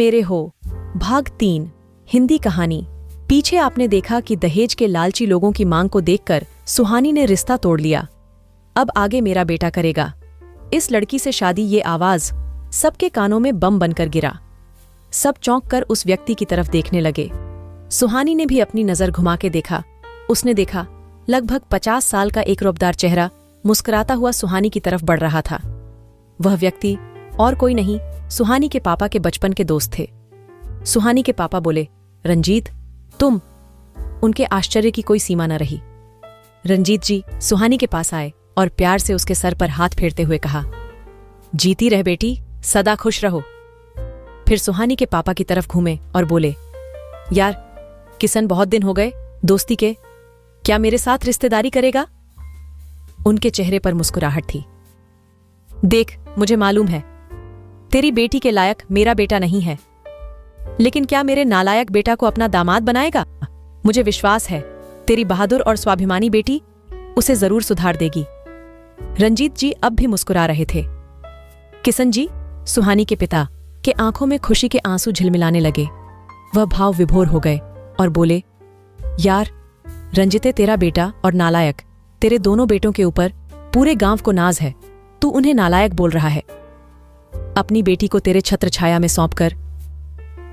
मेरे हो। भाग 3। हिंदी कहानी। पीछे आपने देखा कि दहेज के लालची लोगों की मांग को देखकर सुहानी ने रिश्ता तोड़ लिया। अब आगे मेरा बेटा करेगा इस लड़की से शादी। ये आवाज सबके कानों में बम बनकर गिरा। सब चौंक कर उस व्यक्ति की तरफ देखने लगे। सुहानी ने भी अपनी नजर घुमा के देखा। उसने देखा लगभग 50 साल का एक रूपदार चेहरा मुस्कुराता हुआ सुहानी की तरफ बढ़ रहा था। वह व्यक्ति और कोई नहीं, सुहानी के पापा के बचपन के दोस्त थे। सुहानी के पापा बोले, रंजीत तुम। उनके आश्चर्य की कोई सीमा न रही। रंजीत जी सुहानी के पास आए और प्यार से उसके सर पर हाथ फेरते हुए कहा, जीती रह बेटी, सदा खुश रहो। फिर सुहानी के पापा की तरफ घूमे और बोले, यार किशन बहुत दिन हो गए दोस्ती के, क्या मेरे साथ रिश्तेदारी करेगा? उनके चेहरे पर मुस्कुराहट थी। देख मुझे मालूम है तेरी बेटी के लायक मेरा बेटा नहीं है, लेकिन क्या मेरे नालायक बेटा को अपना दामाद बनाएगा? मुझे विश्वास है तेरी बहादुर और स्वाभिमानी बेटी उसे जरूर सुधार देगी। रंजीत जी अब भी मुस्कुरा रहे थे। किशन जी, सुहानी के पिता के आंखों में खुशी के आंसू झिलमिलाने लगे। वह भाव विभोर हो गए और बोले, यार रंजिते तेरा बेटा और नालायक, तेरे दोनों बेटों के ऊपर पूरे गांव को नाज है। तू उन्हें नालायक बोल रहा है। अपनी बेटी को तेरे छत्र छाया में सौंपकर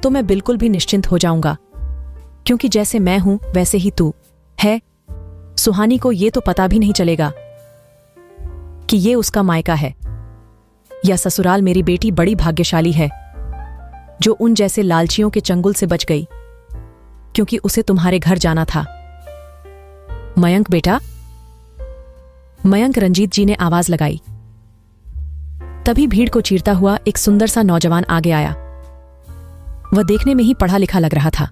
तो मैं बिल्कुल भी निश्चिंत हो जाऊंगा, क्योंकि जैसे मैं हूं वैसे ही तू है। सुहानी को यह तो पता भी नहीं चलेगा कि ये उसका मायका है या ससुराल। मेरी बेटी बड़ी भाग्यशाली है जो उन जैसे लालचियों के चंगुल से बच गई, क्योंकि उसे तुम्हारे घर जाना था। मयंक बेटा। मयंक, रंजीत जी ने आवाज लगाई। तभी भीड़ को चीरता हुआ एक सुंदर सा नौजवान आगे आया। वह देखने में ही पढ़ा लिखा लग रहा था।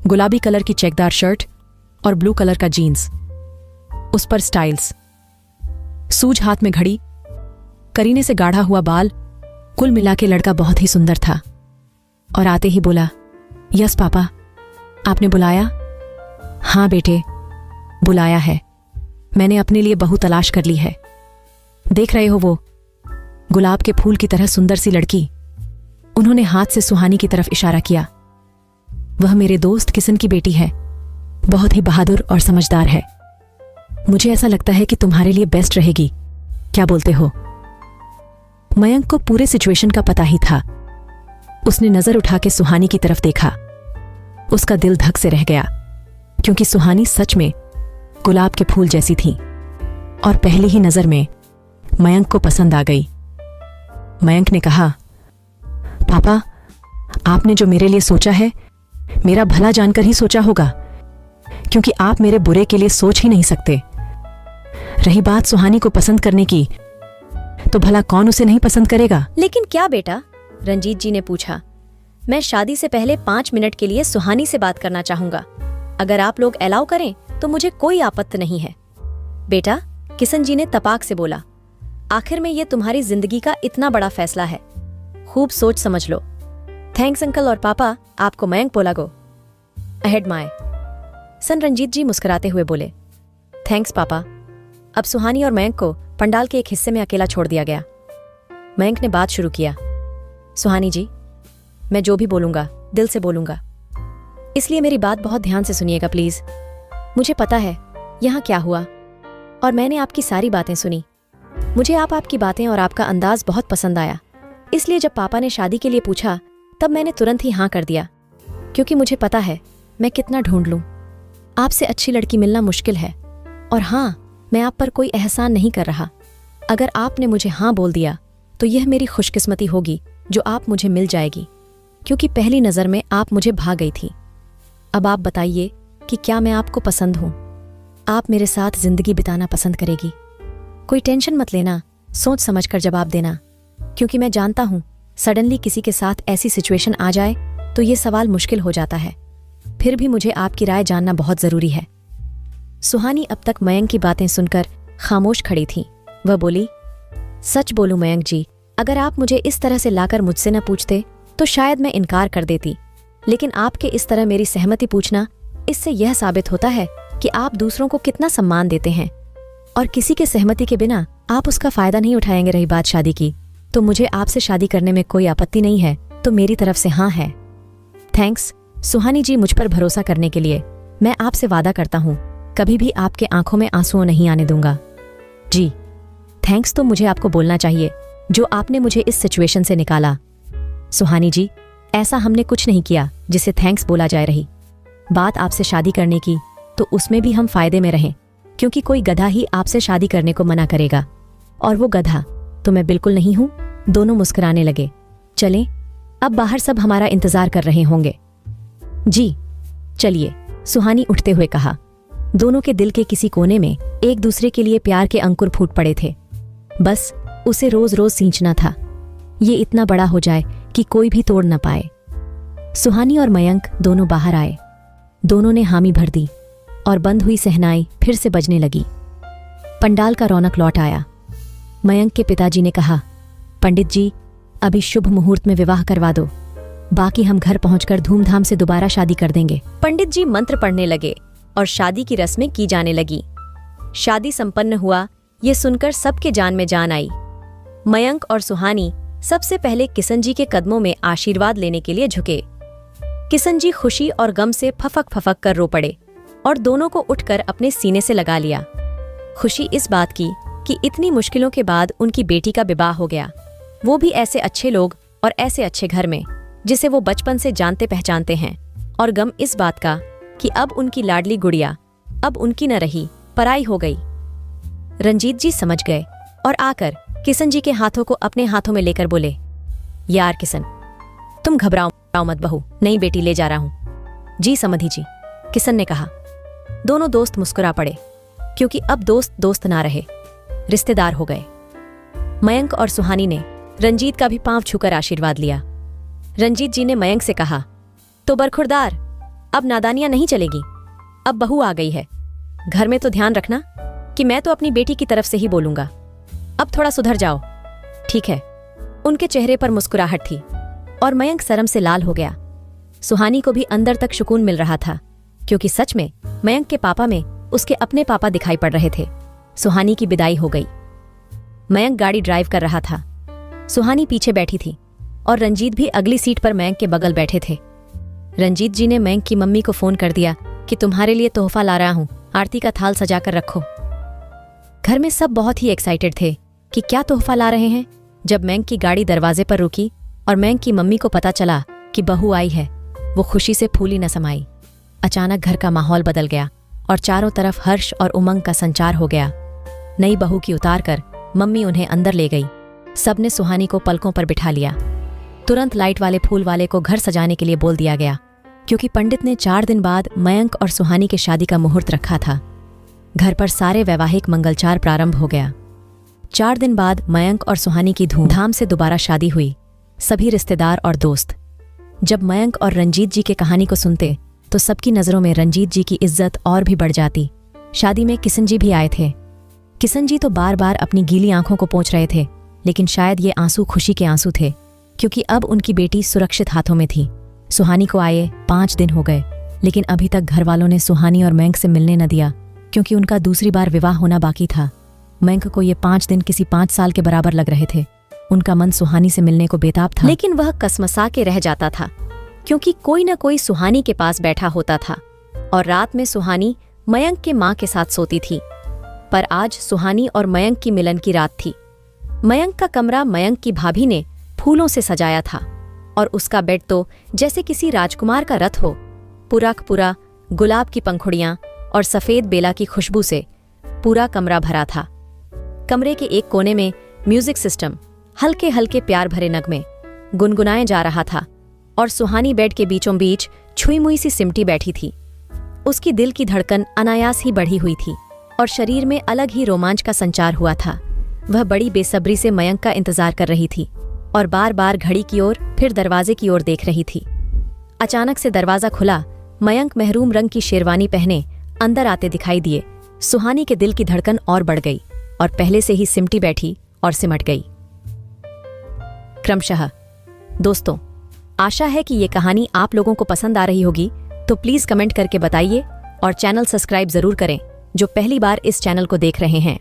गुलाबी कलर की चेकदार शर्ट और ब्लू कलर का जीन्स, उस पर स्टाइल्स, सूज हाथ में घड़ी, करीने से गाढ़ा हुआ बाल। कुल मिला के लड़का बहुत ही सुंदर था। और आते ही बोला, यस पापा, आपने बुलाया? हाँ बेटे, बुलाया है। मैंने अपने लिए बहू तलाश कर ली है। देख रहे हो वो गुलाब के फूल की तरह सुंदर सी लड़की? उन्होंने हाथ से सुहानी की तरफ इशारा किया। वह मेरे दोस्त किशन की बेटी है। बहुत ही बहादुर और समझदार है। मुझे ऐसा लगता है कि तुम्हारे लिए बेस्ट रहेगी। क्या बोलते हो? मयंक को पूरे सिचुएशन का पता ही था। उसने नजर उठा के सुहानी की तरफ देखा। उसका दिल धक से रह गया, क्योंकि सुहानी सच में गुलाब के फूल जैसी थी और पहली ही नजर में मयंक को पसंद आ गई। मयंक ने कहा, पापा, आपने जो मेरे लिए सोचा है मेरा भला जानकर ही सोचा होगा, क्योंकि आप मेरे बुरे के लिए सोच ही नहीं सकते। रही बात सुहानी को पसंद करने की, तो भला कौन उसे नहीं पसंद करेगा? लेकिन क्या बेटा? रंजीत जी ने पूछा। मैं शादी से पहले 5 मिनट के लिए सुहानी से बात करना चाहूंगा। अगर आप लोग अलाउ करें तो मुझे कोई आपत्ति नहीं है। बेटा, किशन जी ने तपाक से बोला, आखिर में ये तुम्हारी जिंदगी का इतना बड़ा फैसला है, खूब सोच समझ लो। थैंक्स अंकल और पापा, आपको मयंक बोला गो। अहेड माए। सन रंजीत जी मुस्कुराते हुए बोले, थैंक्स पापा। अब सुहानी और मयंक को पंडाल के एक हिस्से में अकेला छोड़ दिया गया। मयंक ने बात शुरू किया, सुहानी जी, मैं जो भी बोलूंगा दिल से बोलूंगा, इसलिए मेरी बात बहुत ध्यान से सुनिएगा प्लीज। मुझे पता है यहाँ क्या हुआ और मैंने आपकी सारी बातें सुनी। मुझे आपकी बातें और आपका अंदाज बहुत पसंद आया, इसलिए जब पापा ने शादी के लिए पूछा तब मैंने तुरंत ही हाँ कर दिया, क्योंकि मुझे पता है मैं कितना ढूंढ लूं, आपसे अच्छी लड़की मिलना मुश्किल है। और हाँ, मैं आप पर कोई एहसान नहीं कर रहा। अगर आपने मुझे हाँ बोल दिया तो यह मेरी खुशकिस्मती होगी जो आप मुझे मिल जाएगी, क्योंकि पहली नज़र में आप मुझे भा गई थी। अब आप बताइए कि क्या मैं आपको पसंद हूँ? आप मेरे साथ जिंदगी बिताना पसंद करेगी? कोई टेंशन मत लेना, सोच समझ कर जवाब देना, क्योंकि मैं जानता हूँ सडनली किसी के साथ ऐसी सिचुएशन आ जाए तो ये सवाल मुश्किल हो जाता है। फिर भी मुझे आपकी राय जानना बहुत जरूरी है। सुहानी अब तक मयंक की बातें सुनकर खामोश खड़ी थी। वह बोली, सच बोलूं मयंक जी, अगर आप मुझे इस तरह से लाकर मुझसे न पूछते तो शायद मैं इनकार कर देती, लेकिन आपके इस तरह मेरी सहमति पूछना, इससे यह साबित होता है कि आप दूसरों को कितना सम्मान देते हैं और किसी के सहमति के बिना आप उसका फायदा नहीं उठाएंगे। रही बात शादी की, तो मुझे आपसे शादी करने में कोई आपत्ति नहीं है, तो मेरी तरफ से हाँ है। थैंक्स सुहानी जी मुझ पर भरोसा करने के लिए। मैं आपसे वादा करता हूँ कभी भी आपके आंखों में आंसू नहीं आने दूंगा। जी थैंक्स तो मुझे आपको बोलना चाहिए जो आपने मुझे इस सिचुएशन से निकाला। सुहानी जी ऐसा हमने कुछ नहीं किया जिसे थैंक्स बोला जाए। रही बात आपसे शादी करने की तो उसमें भी हम फायदे में रहें, क्योंकि कोई गधा ही आपसे शादी करने को मना करेगा, और वो गधा तो मैं बिल्कुल नहीं हूं। दोनों मुस्कुराने लगे। चलें, अब बाहर सब हमारा इंतजार कर रहे होंगे। जी चलिए, सुहानी उठते हुए कहा। दोनों के दिल के किसी कोने में एक दूसरे के लिए प्यार के अंकुर फूट पड़े थे। बस उसे रोज रोज सींचना था, ये इतना बड़ा हो जाए कि कोई भी तोड़ न पाए। सुहानी और मयंक दोनों बाहर आए। दोनों ने हामी भर दी और बंद हुई सहनाई फिर से बजने लगी। पंडाल का रौनक लौट आया। मयंक के पिताजी ने कहा, पंडित जी अभी शुभ मुहूर्त में विवाह करवा दो, बाकी हम घर पहुंचकर धूमधाम से दोबारा शादी कर देंगे। पंडित जी मंत्र पढ़ने लगे और शादी की रस्में की जाने लगी। शादी संपन्न हुआ, ये सुनकर सबके जान में जान आई। मयंक और सुहानी सबसे पहले किशन जी के कदमों में आशीर्वाद लेने के लिए झुके। किशन जी खुशी और गम से फफक फफक कर रो पड़े और दोनों को उठकर अपने सीने से लगा लिया। खुशी इस बात की कि इतनी मुश्किलों के बाद उनकी बेटी का विवाह हो गया, वो भी ऐसे अच्छे लोग और ऐसे अच्छे घर में जिसे वो बचपन से जानते पहचानते हैं। और गम इस बात का कि अब उनकी लाडली गुड़िया अब उनकी न रही, पराई हो गई। रंजीत जी समझ गए और आकर किशन जी के हाथों को अपने हाथों में लेकर बोले, यार किशन तुम घबराओ मत बहू, नई बेटी ले जा रहा हूं। जी समधी जी, किशन ने कहा। दोनों दोस्त मुस्कुरा पड़े, क्योंकि अब दोस्त दोस्त ना रहे, रिश्तेदार हो गए। मयंक और सुहानी ने रंजीत का भी पांव छूकर आशीर्वाद लिया। रंजीत जी ने मयंक से कहा, तो बरखुरदार अब नादानियां नहीं चलेगी, अब बहू आ गई है, घर में तो ध्यान रखना कि मैं तो अपनी बेटी की तरफ से ही बोलूंगा, अब थोड़ा सुधर जाओ। ठीक है। उनके चेहरे पर मुस्कुराहट थी और मयंक शर्म से लाल हो गया। सुहानी को भी अंदर तक सुकून मिल रहा था, क्योंकि सच में मयंक के पापा में उसके अपने पापा दिखाई पड़ रहे थे। सुहानी की विदाई हो गई। मयंक गाड़ी ड्राइव कर रहा था, सुहानी पीछे बैठी थी और रंजीत भी अगली सीट पर मयंक के बगल बैठे थे। रंजीत जी ने मयंक की मम्मी को फोन कर दिया कि तुम्हारे लिए तोहफा ला रहा हूं, आरती का थाल सजाकर रखो। घर में सब बहुत ही एक्साइटेड थे कि क्या तोहफा ला रहे हैं। जब मयंक की गाड़ी दरवाजे पर रुकी और मयंक की मम्मी को पता चला कि बहू आई है, वो खुशी से फूली न समाई। अचानक घर का माहौल बदल गया और चारों तरफ हर्ष और उमंग का संचार हो गया। नई बहू की उतार कर मम्मी उन्हें अंदर ले गई। सबने सुहानी को पलकों पर बिठा लिया। तुरंत लाइट वाले फूल वाले को घर सजाने के लिए बोल दिया गया, क्योंकि पंडित ने 4 दिन बाद मयंक और सुहानी के शादी का मुहूर्त रखा था। घर पर सारे वैवाहिक मंगलचार प्रारंभ हो गया। 4 दिन बाद मयंक और सुहानी की धूमधाम से दोबारा शादी हुई। सभी रिश्तेदार और दोस्त जब मयंक और रंजीत जी के कहानी को सुनते तो सबकी नजरों में रंजीत जी की इज्जत और भी बढ़ जाती। शादी में किशन जी भी आए थे। किशन जी तो बार बार अपनी गीली आंखों को पोंछ रहे थे, लेकिन शायद ये आंसू खुशी के आंसू थे, क्योंकि अब उनकी बेटी सुरक्षित हाथों में थी। सुहानी को आए 5 दिन हो गए, लेकिन अभी तक घर वालों ने सुहानी और मयंक से मिलने न दिया, क्योंकि उनका दूसरी बार विवाह होना बाकी था। मयंक को ये 5 दिन किसी 5 साल के बराबर लग रहे थे। उनका मन सुहानी से मिलने को बेताब था, लेकिन वह कसमसा के रह जाता था, क्योंकि कोई न कोई सुहानी के पास बैठा होता था। और रात में सुहानी मयंक के माँ के साथ सोती थी। पर आज सुहानी और मयंक की मिलन की रात थी। मयंक का कमरा मयंक की भाभी ने फूलों से सजाया था और उसका बेड तो जैसे किसी राजकुमार का रथ हो। पूरा पूरा गुलाब की पंखुड़ियां और सफेद बेला की खुशबू से पूरा कमरा भरा था। कमरे के एक कोने में म्यूजिक सिस्टम हल्के हल्के प्यार भरे नगमे गुनगुनाए जा रहा था और सुहानी बेड के बीचों बीच छुई मुई सी सिमटी बैठी थी। उसकी दिल की धड़कन अनायास ही बढ़ी हुई थी और शरीर में अलग ही रोमांच का संचार हुआ था। वह बड़ी बेसब्री से मयंक का इंतजार कर रही थी और बार बार घड़ी की ओर फिर दरवाजे की ओर देख रही थी। अचानक से दरवाजा खुला। मयंक महरून रंग की शेरवानी पहने अंदर आते दिखाई दिए। सुहानी के दिल की धड़कन और बढ़ गई और पहले से ही सिमटी बैठी और सिमट गई। क्रमशः दोस्तों, आशा है कि ये कहानी आप लोगों को पसंद आ रही होगी, तो प्लीज कमेंट करके बताइए और चैनल सब्सक्राइब जरूर करें जो पहली बार इस चैनल को देख रहे हैं।